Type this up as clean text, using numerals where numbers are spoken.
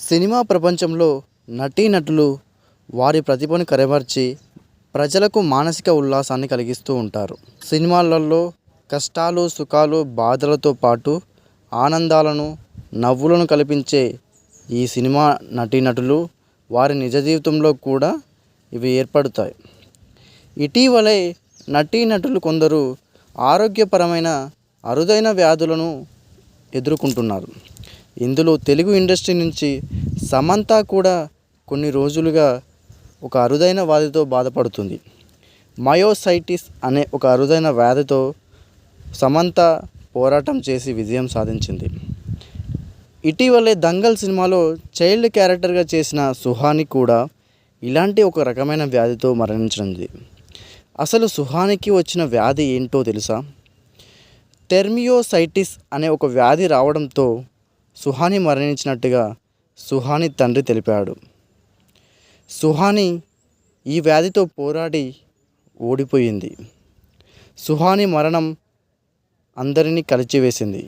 Cinema ప్రపంచంలో నటీనటులు వారి ప్రతిభను కనబర్చి ప్రజలకు మానసిక ఉల్లాసాన్ని కలిగిస్తూ ఉంటారు. సినిమాలలో కష్టాలు, సుఖాలు, బాధలతో పాటు ఆనందాలను, నవ్వులను కల్పించే ఈ సినిమా నటీనటులు వారి నిజ జీవితంలో కూడా ఇవి ఏర్పడతాయి. ఇటీవలే నటీనటులు కొందరు ఆరోగ్యపరమైన అరుదైన వ్యాధులను ఎదుర్కొంటున్నారు. ఇందులో తెలుగు ఇండస్ట్రీ నుంచి సమంత కూడా కొన్ని రోజులుగా ఒక అరుదైన వ్యాధితో బాధపడుతుంది. మయోసైటిస్ అనే ఒక అరుదైన వ్యాధితో సమంత పోరాటం చేసి విజయం సాధించింది. ఇటీవలే దంగల్ సినిమాలో చైల్డ్ క్యారెక్టర్గా చేసిన సుహాని కూడా ఇలాంటి ఒక రకమైన వ్యాధితో మరణించింది. అసలు సుహానికి వచ్చిన వ్యాధి ఏంటో తెలుసా? టెర్మియోసైటిస్ అనే ఒక వ్యాధి రావడంతో సుహాని మరణించినట్టుగా సుహాని తండ్రి తెలిపాడు. సుహాని ఈ వ్యాధితో పోరాడి ఓడిపోయింది. సుహాని మరణం అందరినీ కలిచివేసింది.